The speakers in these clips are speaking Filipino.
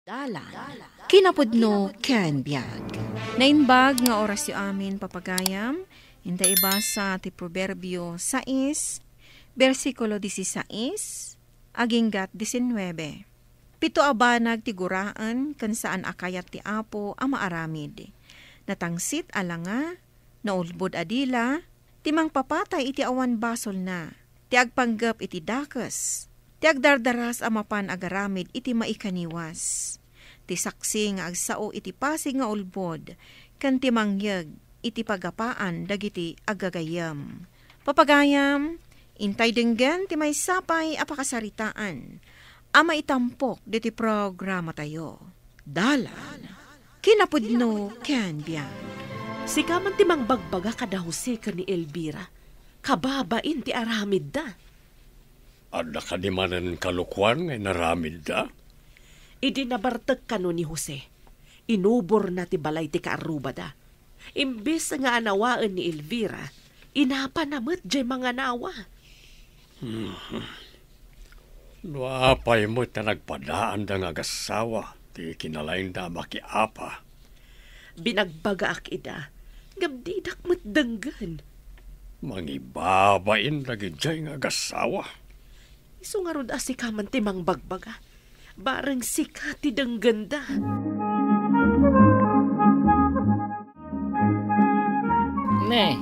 Dalan. Kinapudno ken biag. Nainbag nga oras yu amin papagayam, inda ibasa ti Proverbio 6, versikulo 16, aginggat 19. Pito abanag ti guraan kan saan akayat ti Apo ang maaramid. Natangsit alanga, naulbod adila, timang papatay iti awan basol na, ti agpanggap iti dakes, ti agdardaras amapan agaramid iti maikaniwas. Ti saksi nga agsao iti pasig nga ulbod, kan ti mangyag iti pagapaan dagiti agagayam. Papagayam, intay denggan ti may sapay apakasaritaan, ama itampok diti programa tayo. Dalan, kinapudno ken biyan. Sikaman ti mangbagbaga kada Jose ka ni Elvira, kababain ti aramid da. Ada ka di manan kalukwan ngay naramid da? Idi nabartag kano ni Jose. Inubor na ti balay ti kaaruba da. Imbes nga anawaan ni Elvira, inapanamot jay mga nawa. Luapay mo ta nagpadaan da nga gasawa, ti kinalain da makiapa. Binagbaga ak ida, gamdidak mo't danggan. Mangibabain lagi jay nga gasawa. Iso nga rod asikaman ti mangbagbaga. Barang sikati dang ganda. Ne,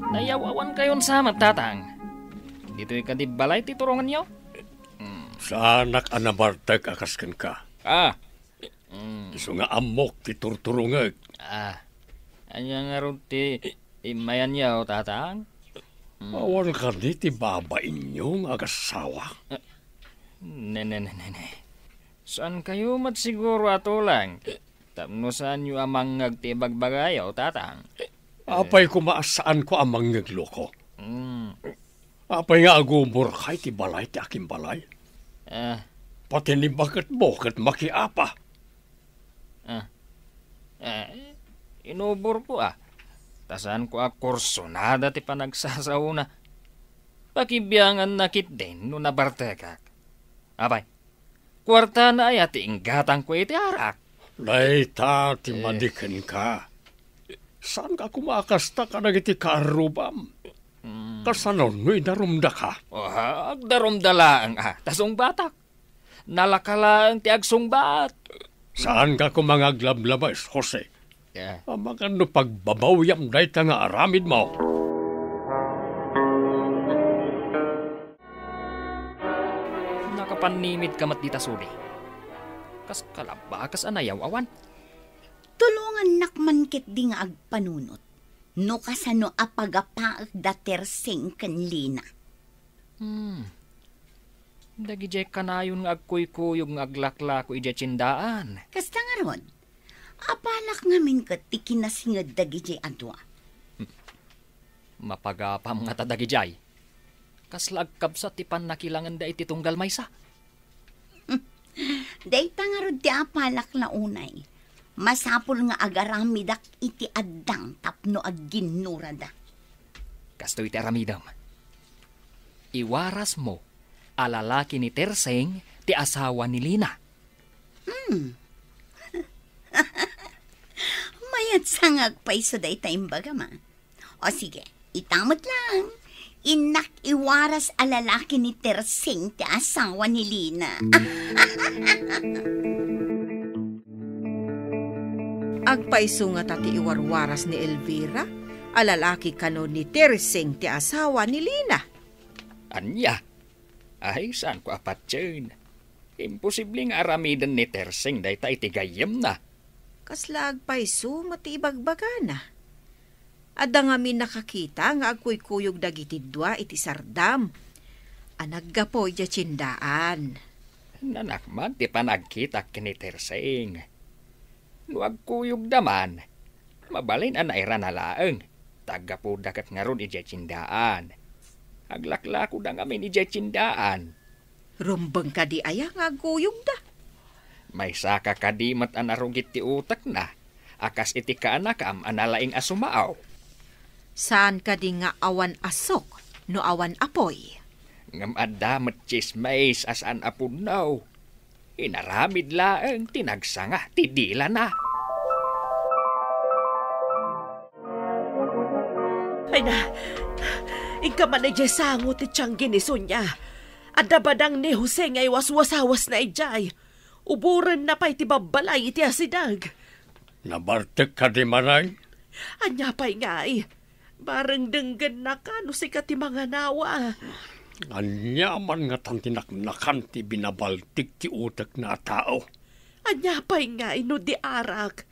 nayawawan kayon sa tatang. Dito'y kadibalay ti turungan niyo? Sa anak anabartag akaskan ka. Iso nga amok ti turturungag. Anya nga ron ti imayan niyo, tatang? Awal ka di ti babain niyong agasawa. Ne. Saan kayo matsiguro ato lang? Tapno saan nyo amang nagtibagbagayaw, tatang? Apay kumaasaan ko amang nagloko. Apay nga agumor kay ti balay ti aking balay. Pati ni bakit makiapa. Inubor ko Tasan ko kursonada ti panagsasauna. Pakibiyangan nakit din no nabartekak. Apay, kwarta na ay ati inggatang ko iti arak. Laita ti madiken ka. Saan ka kumakasta ka nagiti kaarubam? Kasanon mo'y darumda ka? Agdarumda lang tasong batak. Nalakalang ti agsungbat. Saan ka kumangaglablabas, Jose? Amagan no pagbabawyam dahi ta nga aramid mo. Nakapanimid ka mat dita suli. Kas kalabakas anayaw awan. Tulungan nakman kit di nga agpanunot. No kasano apagapaag da terseng kanlina. Dagi jay kanayon nga agkuy-kuyog nga aglakla ko ija tsindaan. Kasta nga ron, apalak ngamin kat ikinasingad dagi jay adwa. Mapagapam nga tadagi jay. Kaslagkab sa tipan nakilangan da iti tunggal maysa. Dayta nga ron ti apalak na unay. Masapol nga agaramidak iti addang tapno agginurada. Kasto iti aramidam. Iwaras mo alalaki ni Terseng ti asawa ni Lina. Mayat sangag paiso dayta imbaga ma. O sige, itamot lang. Inak iwaras alalaki ni Terseng ti asawa ni Lina. Agpaiso nga tati iwarwaras ni Elvira, alalaki kano ni Terseng ti asawa ni Lina. Anya? Ay, saan ko apat yun? Imposibleng aramidan ni Terseng dahi ta itigayam na. Kasla agpaiso matibagbaga na. Adda nga min nakakita nga agkuy-kuyog dagiti dua iti sardam. Anaggapoy ja tsindaan. Nanakman ti panagkita kini Terseng. Nuag kuyog daman, mabalin anayra na laeng. Tagapo dakat nga ron ija tsindaan. Aglaklako da nga min ija tsindaan. Rumbang ka di aya nga agkuyog da. May saka kadimat anarugit ti utak na. Akas iti kaanakam analaing asumaaw. Saan ka di nga awan asok no awan apoy? Ngam adamat chismays as an apunaw. Inaramid laeng tinagsanga ti dila na. Ay na, ika man ay sango ti tiyang ginison niya. Adda badang ni Jose ngay waswasawas na ijay. Uburan na pa'y ti babalay iti asidag. Nabartek ka di manay? Anya pa'y ngay. Barang denggan na ka no si ti mga nawa. Anya man nga tantinaknakan ti binabaltik ti utak na tao. Anya pa'y ngay no di arak.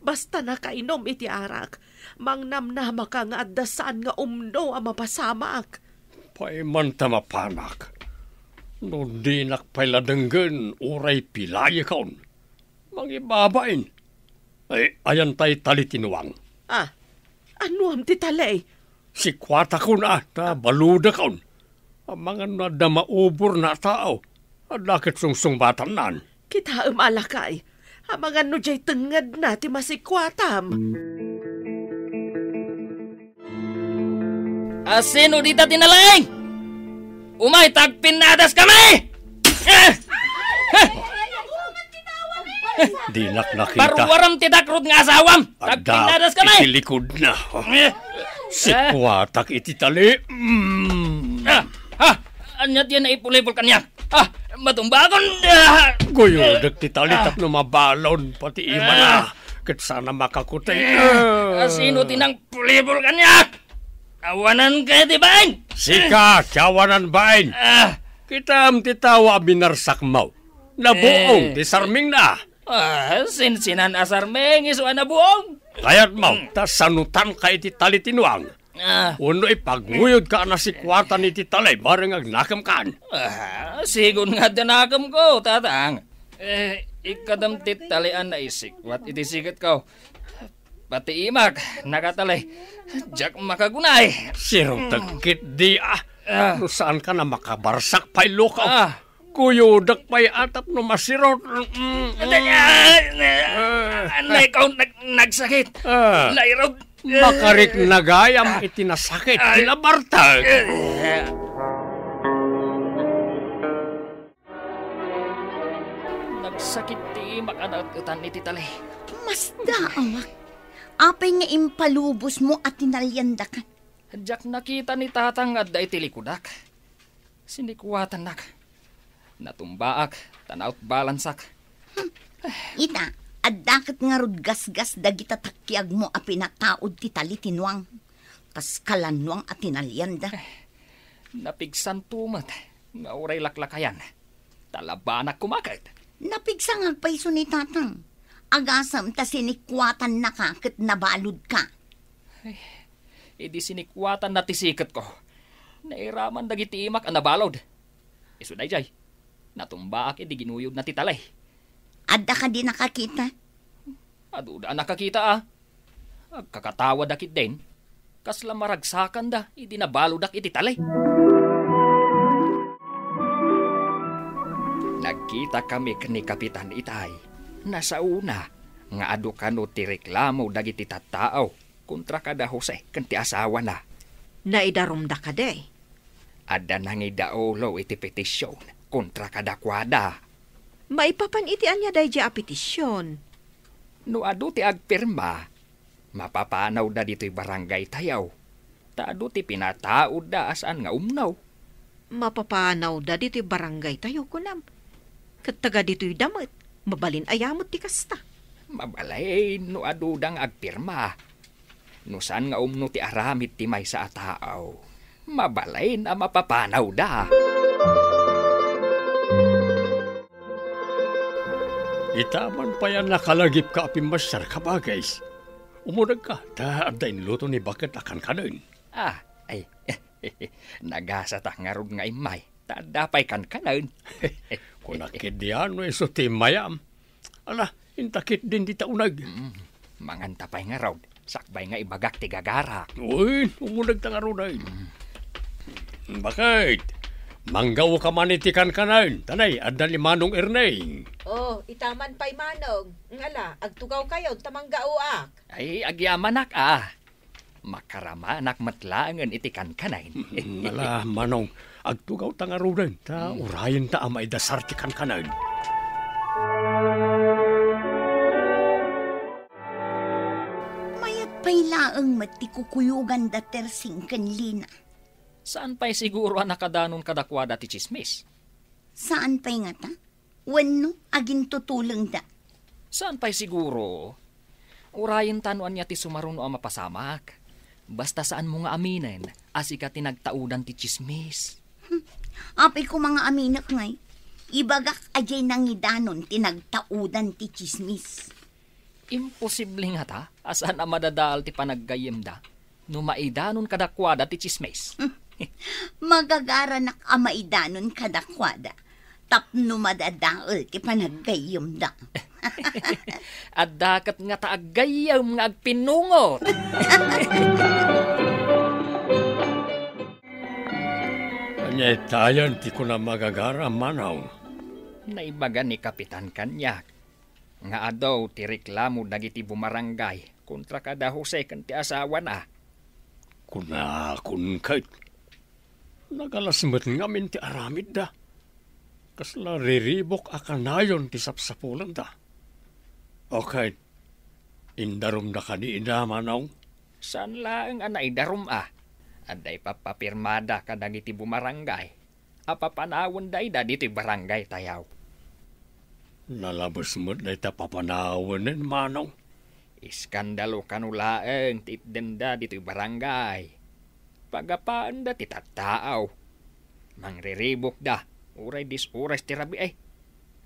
Basta nakainom iti arak. Mangnamnama ka nga addasan nga umno ang mapasamak. Paiman tamapanak. No di nakpailadenggan uray pilay kaon. Mangibabain. Ay, ayan tay talitinuang. Ah, ano am ti talay? Si kwata ko na baluda kaon. Ang mga nadamaubor na tao. Adakit sungsung batanan. Kita alakay. Ang mga no jay tengad na ti masikwatam. Sino dita tinaling? Umay tagpinadas kami! Di nakita. Parwaram tidakrod nga asawam! Tagpinadas kami! Iti likod na. Si kwatak iti tali. Anyat yan na ipulipol kanya. Matumbagon! Guyudak ti tali tapno mabalon pati ima na. Kat sana makakutay. Sino tinang pulipol kanya? Awanan kayo di bain! Sika, kawanan bain. Kitam ti tawa binarsak mo. Nabuong ti sarming na. Sinsinan asarmeng isuan na buong. Kayat mo, tas sanutan ka iti tali tinuang. Uno ipagmuyod ka na si kwarta ni ti talay, bareng agnakam kaan. Sigun nga danakam ko, tatang. Ikadam ti talian na isikwat iti sigat ko. Pati imak, nakatalay. Diyak makagunay. Sirong tagkit di no saan ka na makabarsak pa'y lukaw. Kuyudak pa'y atap no masirot. Anay ikaw nagsakit. Lairog. Makarik nagayam itinasakit. Kinabartag. Nagsakit ti imak anautan iti talay. Mas daawak. Apay nga impalubos mo at tinalyanda ka. Diyak nakita ni tatang adda iti likudak. Sinikuwatan nak. Natumbaak, tanaut balansak. Ita, addakat nga rudgas-gas dagita takyag mo a pinataod ti talitinwang. Kas kalanwang at tinalyanda. Napigsan tumat. Nga uray laklakayan. Talabanak kumakit. Napigsang agpaiso ni tatang. Agasam ta sinikwatan na ka kat nabalod ka. Idi sinikwatan na tisikat ko. Nairaman dagiti imak ang nabalod. Isuday jay. Natumbaak idi ginuyod na titalay. Adda ka di nakakita? Aduda nakakita Agkakatawa dakit din. Kasla maragsakan da idi nabalod dak iti talay. Nagkita kami ni Kapitan Itay. Nasa una, nga adu kano ti reklamo dagiti tattao kontra kada Jose kanti asawa na. Naidarumda ka day. Adda nangidaolo iti petisyon kontra kada kwada. Maipapan iti anya day a petisyon. No adu ti agpirma, mapapanaw da dito'y barangay tayaw. Ta adu ti pinataod da asaan nga umnaw. Mapapanaw da dito'y barangay tayo kunam. Kataga dito'y damit. Mabalin ayamot ti kasta. Mabalay no adudang agpirma. No saan nga umno ti aramid ti may sa ataaw. Mabalay na mapapanaw da. Itaman pa yan nakalagip ka apimasyar ka ba guys? Umunag ka, taadain luto ni bakit akan ka nun. Nagasatak nga rod nga imay. Tadapay kan ka nun. Kunakit diyan, so timayam. Ala, intakit din di taunag. Mangantapay nga raw. Sakbay nga ibagak ti gagara. Uy, umunag ta nga runay. Bakit? Manggaw ka manitikan ka na yun. Tanay, adda ni Manong Ernay. Oh, itaman pa'y Manong. Ngala, agtugaw kayo, tamanggauak. Ay, agyamanak Makaramanak matlaangan itikan kanain. Ala, Manong, agtugaw ta nga runay. Ta urayan ta amay dasartikan ka na yun. Apay laeng mati kukuyugan da tersing ken Lina. Saan pa'y siguro ang nakadanon kadakwada ti chismis? Saan pa'y nga ta? Wano aging tutulong da. Saan pa'y siguro? Urayin tanuan niya ti sumaruno ang mapasamak. Basta saan mo nga aminen, asika tinagtaudan ti chismis. Apay ko mga aminak ngay. Ibagak ajay nangidanon tinagtaudan ti chismis. Imposible nga ta, asan ang madadaal ti panaggayem da, no maidanon kadakwada ti chismis. Magagaranak amaidanon kadakwada. Tapno madadaal ti panaggayom da. At dakat nga taagayam nga agpinungot. Anya tayan ti ko na magagara manaw. Naibaga ni Kapitan Kanyak. Nga adaw ti reklamo dagiti bumarangay kontra kada Jose kan ti asawa na. Kuna kun kait. Nagalasmet ngamin ti aramid da. Kasla riribok akanayon ti sapsapulan da. Okay. Indarum da kanina manaw. Saan laeng anaidarum Aday papapirmada kadagiti bumarangay. Apapanawon day da dito'y barangay tayaw. Nalabas mo't na ita papanawanin manaw. Iskandalo kanulaeng titdenda dito'y barangay. Pagapaan da titataaw. Mangriribok da. Uray oras tirabi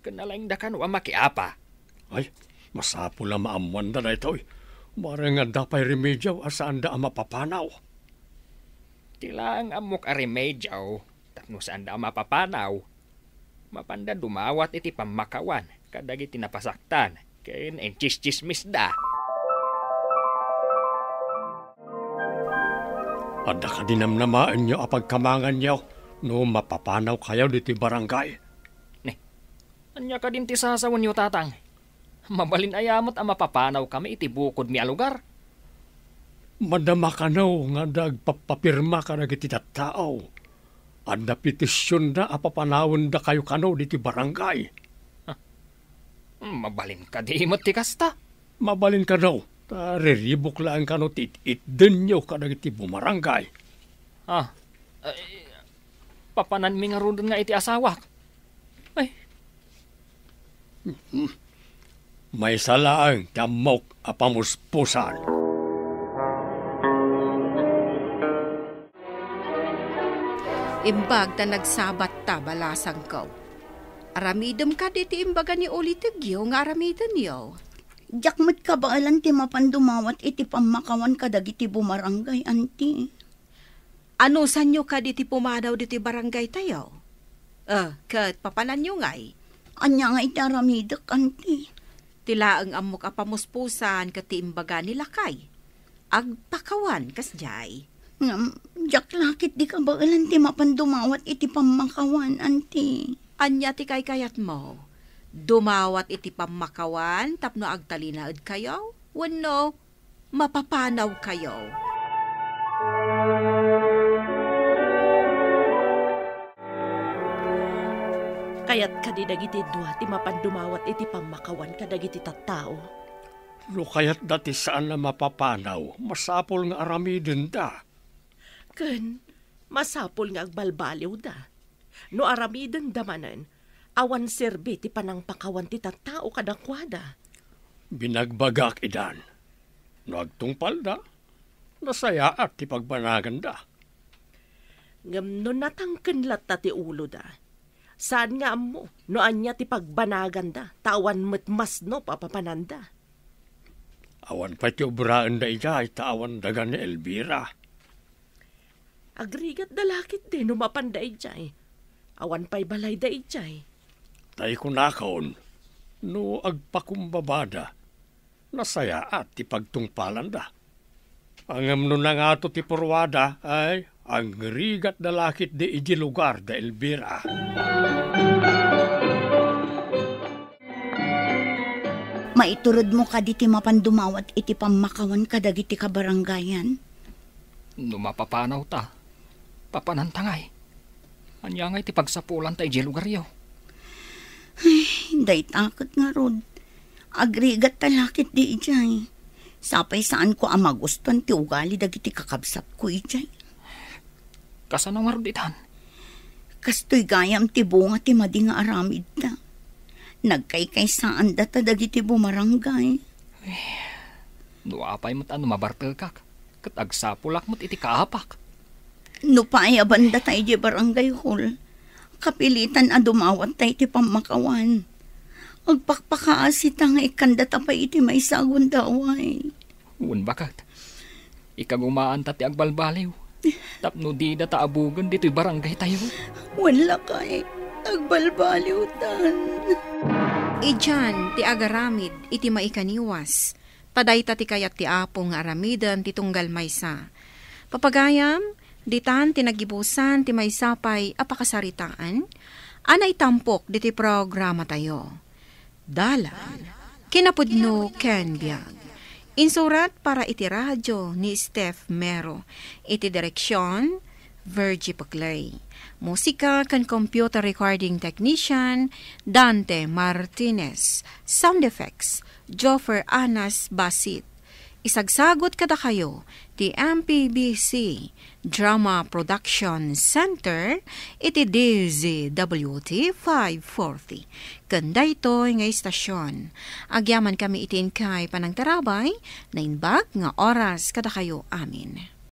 Kanalaing da kanu ang makiapa. Ay, masapo lang maamuan da na ito. Marang nga dapay remedyaw asaan da ang mapapanaw. Tila ang amok a remedyaw. Tapno saan da ang mapapanaw. Mapanda dumawat iti pamakawan. Kadagi tinapasaktan. Kain en chis-chismis da. Ada ka dinamnamaan niyo apagkamangan niyo. No mapapanaw kayo dito barangay. Anya ka din ti sasawan niyo tatang. Mabalin ayamot ang mapapanaw kami iti bukod mi a lugar. Madama ka na nga nagpapapirma ka na iti tattao. Ada petisyon na apapanawon da kayo kano dito barangay. Mabalin ka di imot ti kasta. Mabalin ka daw. Riribok lang ka no tit-it-den nyo ka na iti bumarangay. Papanan mi nga ron nga iti asawak. May salaang tamok apamuspusan. Imbag na nagsabat ta balasang ko. Aramidom ka diti imbaga ni Olitigyo nga aramidon yo. Jakmat ka ba alam ti mapandumawat iti pamakawan ka dagiti bumarangay, anti? Ano sanyo ka diti pumadaw diti barangay tayo? Kat papanan nyo ngay. Anya nga iti aramidak, anti. Tila ang amok apamuspusan kati imbaga ni Lakay. Agpakawan kasjay. Jak lakit di ka ba alam ti mapandumawat iti pamakawan, anti? Anya ti kayat mo. Dumawat iti pamakawan tapno agtalinaad kayo? Wano, mapapanaw kayo. Kayat ka di dagiti dua ti mapandumawat iti pamakawan ka dagiti tattao. No kayat dati saan na mapapanaw, masapol nga aramidin da. Ken, masapol nga agbalbaliw da. No aramidin damanan, awan serbi ti panangpakawan ti tattao kadakwada. Binagbagak idan. No agtungpal da, nasaya at ti pagbanagan da. Ngam no natangkenlat ta ti ulo da. Saan nga mo, no anya ti pagbanagan da, tawan matmas no papapananda. Awan pa ti obraan da ijay, tawan dagan ni Elvira. Agrigat dalakit din no mapanda ijay. Awan pa'y balay da ijay. Tay kunakaon, no agpakumbabada, nasaya at ti pagtungpalan da. Angam no na nga to ti purwada ay ang rigat da lakit di iji lugar da Elvira. Maiturod mo ka diti mapandumawat iti pamakawan ka dagiti kabarangayan. No mapapanaw ta, papanantangay. Anya nga iti pagsapulan ta iji lugar yaw. Day takot nga rod. Agrigat talakit di ijay. Sapay saan ko ang maguston ti ugali dagiti kakabsat ko ijay. Kasano nga ruditan? Kastoy gayam ti bunga ti madi nga aramid ta. Nagkaykay saan data dagiti bumarangay. Nuapay mo't ano mabartel kak. Kat agsapulak mo't iti kaapak. No paaya banda tayo di barangay hall. Kapilitan a dumawat tayo ti pamakawan. Agpakpakaasita nga ikanda tapay iti may sagun daway. Un bakat. Ikagumaan ta ti agbalbaliw. Tapno di da taabugan dito'y barangay tayo. Wala kay agbalbaliw tan. Ijan ti agaramid iti maikaniwas. Padayta ti kayat ti apo nga aramidan ti tunggal maysa. Papagayam, ditan tinagibusan ti maysapay apakasaritaan, anay tampok diti programa tayo. Dalan, kinapudno Ken Biag. Insurat para iti radyo ni Steph Mero. Iti direksyon, Virgie Paclay. Musika kan computer recording technician, Dante Martinez. Sound effects, Joffer Anas Basit. Isagsagot kada kayo, ti MPBC Drama Production Center, iti DZWT 540. Kanda ito nga istasyon. Agyaman kami itin kay panang tarabay, na inbag nga oras kada kayo amin.